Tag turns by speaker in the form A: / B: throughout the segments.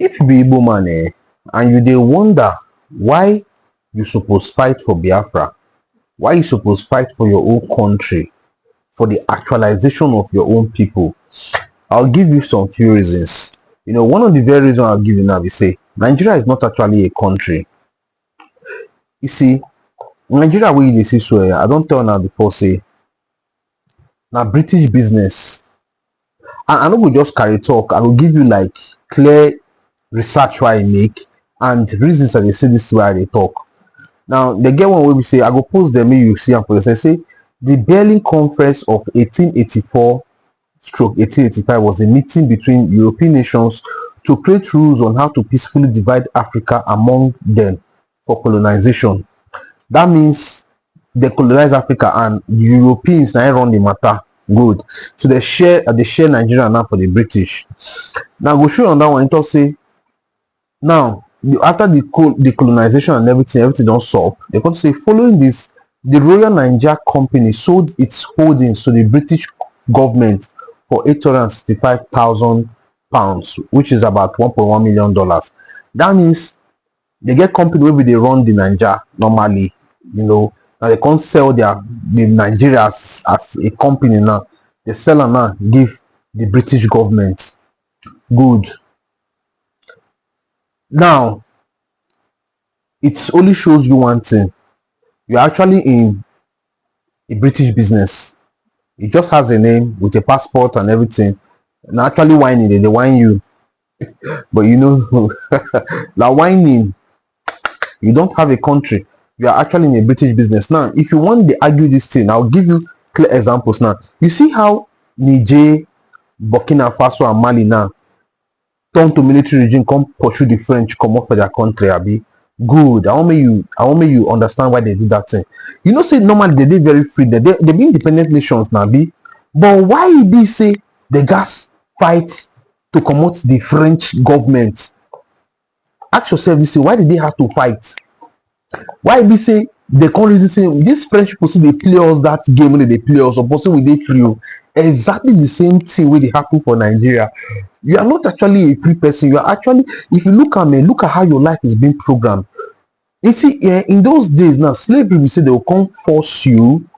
A: If you be Igbo man and you dey wonder why you suppose fight for Biafra, why you suppose fight for your own country, for the actualization of your own people, I'll give you some few reasons. One of the very reasons I'll give you now is say Nigeria is not actually a country. You see, Nigeria wey you dey see so I don tell una before say na British business, and I no go just carry talk. I go give you like clear research wey I make and reasons I dey say this way I dey talk. Now they get one wey we say I go post them make you see am for yourself. Say the Berlin Conference of 1884/1885 was a meeting between European nations to create rules on how to peacefully divide Africa among them for colonization. That means they colonize Africa and Europeans now run the matter. Good. So they share Nigeria now for the British. Now go show on that one. It talk say now after the colonization and everything don't solve. They come say following this, the Royal Nigeria Company sold its holdings to the British government for £865,000, which is about $1.1 million. That means they get company where they run the Nigeria normally, now they can't sell the Nigeria as a company now. They sell and now give the British government. Good. Now it only shows you one thing. You're actually in a British business. It just has a name with a passport and everything. And actually whining, they whine you. But now whining, you don't have a country. You are actually in a British business. Now, if you want to argue this thing, I'll give you clear examples now. You see how Niger, Burkina Faso, and Mali now turn to military regime, come pursue the French, come off for their country, Abi. Good. I want me you understand why they do that thing. Say normally they did very free. They be independent nations now, be. But why it be say the gas fight to comot the French government? Ask yourself this: why did they have to fight? Why it be say they can't reason say these French people see they play us that game when they play us, or possibly we they free? Exactly the same thing where they happen for Nigeria. You are not actually a free person. You are actually, if you look at how your life is being programmed. You see, in those days now, slavery, we say they will come force you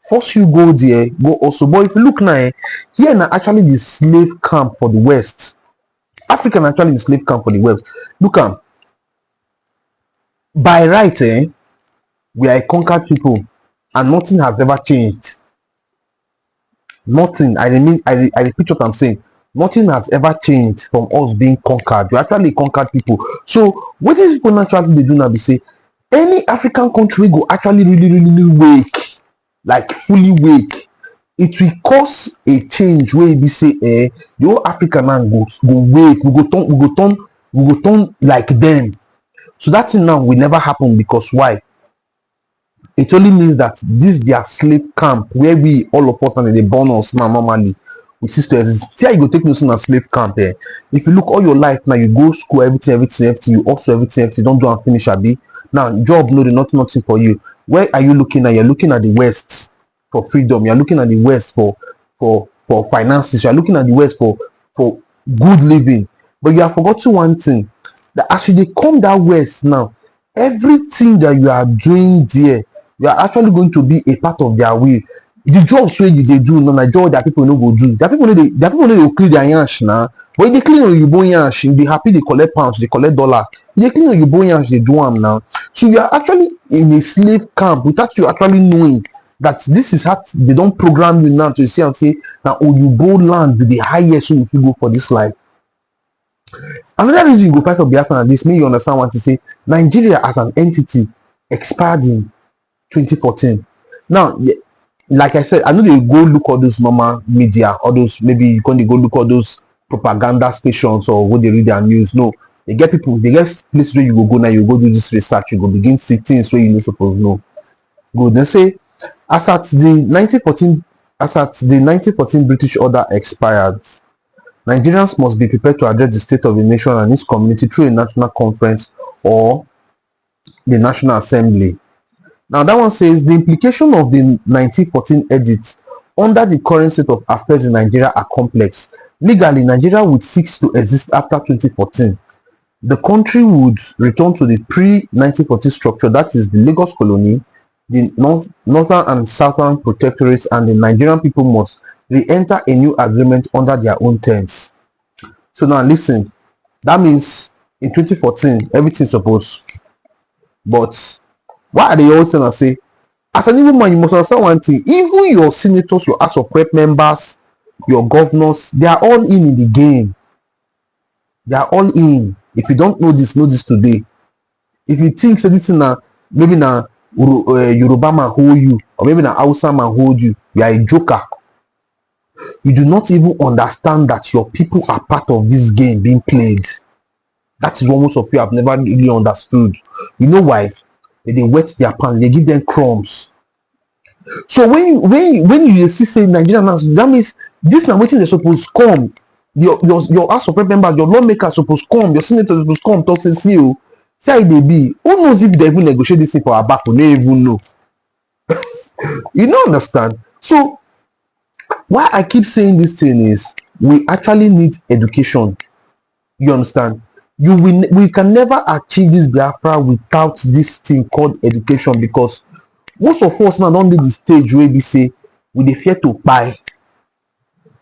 A: go there, go also. But if you look now, here now actually the slave camp for the West. Africa actually the slave camp for the West. Look by right, we are a conquered people, and nothing has ever changed. Nothing. I repeat what I'm saying. Nothing has ever changed from us being conquered. We're actually conquered people. So what these people naturally they do now be say any African country go actually really wake, like fully wake, it will cause a change where we say the whole Africa now go wake, we go turn like them. So that thing now will never happen, because why? It only means that this their slave camp where we all of us and they born us now normally. Sisters, here you go take notice in a slave camp here. If you look all your life now, you go school, everything, you also everything, don't do and finish abi. Now job no, nothing for you. Where are you looking at? You're looking at the West for freedom, you're looking at the West for finances, you're looking at the West for good living. But you have forgotten one thing, that as you come that West now, everything that you are doing there, you are actually going to be a part of their will. The jobs where they do no na job that people no go do. That people they clean their yansh now. But if they clean on your bone yansh, you be happy they collect pounds, they collect dollar. If they clean on your bone yansh, they do them now. So you are actually in a slave camp without you actually knowing that this is how they don't program you now to see and say now you go land with the highest if you go for this life. Another reason you go fight for Biafra and this, make you understand what to say. Nigeria as an entity expired in 2014. Now, like I said, I know they go look all those normal media, all those maybe you can go look all those propaganda stations or what they read their news. No, they get people, they get places where you go now, you go do this research, you go begin see things where you not supposed to know. Good. They say as at the 1914 British order expired, Nigerians must be prepared to address the state of the nation and its community through a national conference or the National Assembly. Now that one says the implication of the 1914 edit under the current state of affairs in Nigeria are complex. Legally, Nigeria would cease to exist after 2014. the country would return to the pre-1940 structure, that is the Lagos colony, the northern and southern protectorates, and the Nigerian people must re-enter a new agreement under their own terms. So now listen, that means in 2014 everything supposed, but why are they always saying, say, as an Igbo man, you must understand one thing: even your senators, your House of Rep members, your governors, they are all in the game. They are all in. If you don't know this today. If you think so, this is na maybe na Yoruba man hold you, or maybe na Hausa man hold you, you are a joker. You do not even understand that your people are part of this game being played. That is what most of you have never really understood. You know why? They wet their pants, they give them crumbs. So when you see say Nigerian, that means this na wetin they suppose come. Your House of Rep members, your lawmakers supposed come, your senators supposed come talk say, see how they be. Who knows if they even negotiate this thing for our back? We don't even know. You don't understand. So why I keep saying this thing is we actually need education. You understand? We can never achieve this Biafra without this thing called education, because most of us now don't need the stage where we say we dey fear to buy.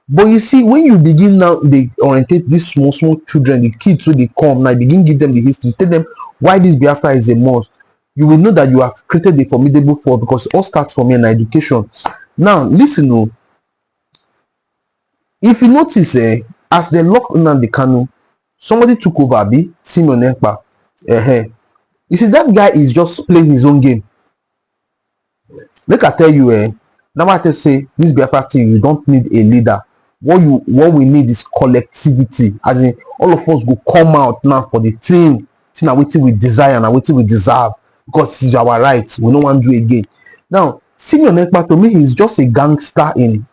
A: But you see, when you begin now, they orientate these small children, the kids when they come now, begin give them the history, tell them why this Biafra is a must. You will know that you have created a formidable force, because it all starts from an education. Now, listen, oh, if you notice, as they lock in the Kanu, somebody took over, Simeon Ekpa. You see, that guy is just playing his own game. Make I tell you, now I tell say this Biafra thing, you don't need a leader. What we need is collectivity. As in, all of us go come out now for the thing. See now wetin we desire and wetin we deserve, because it's our right. We don't want to do it again. Now, Simeon Ekpa, to me, he's just a gangster in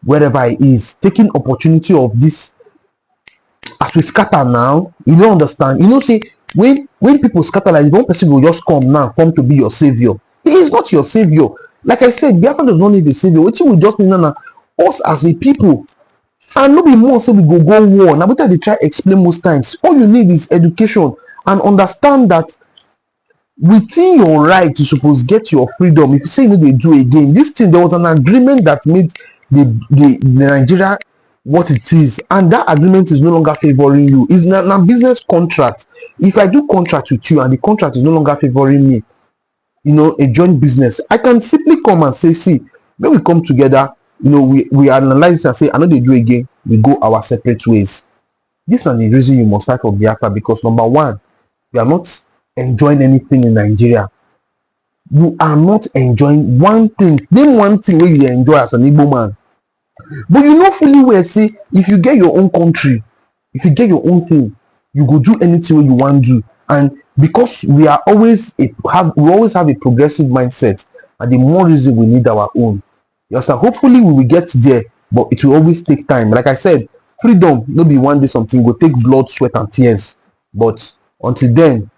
A: wherever he is, taking opportunity of this. As we scatter now, you don't understand. You know, say when people scatter, like one person will just come now, come to be your savior. He is not your savior. Like I said, Biafra does not need a savior. What we just need now, us as a people, and no be more so we go war. Now, what they try explain most times, all you need is education and understand that within your right, you suppose get your freedom. If you say you know they do again, this thing, there was an agreement that made the Nigeria what it is, and that agreement is no longer favoring you. It's not a business contract. If I do contract with you and the contract is no longer favoring me, you know, a joint business, I can simply come and say, see, when we come together, you know, we analyze and say, I know they do again, we go our separate ways. This is the reason you must fight for Biafra, because number one, you are not enjoying anything in Nigeria. You are not enjoying one thing. Name one thing where you enjoy as an Igbo man. But you know fully well, say, if you get your own country, if you get your own thing, you go do anything you want to do. And because we always have a progressive mindset, and the more reason we need our own. You understand? Hopefully we will get there, but it will always take time. Like I said, freedom, no be one day something, go take blood, sweat, and tears. But until then,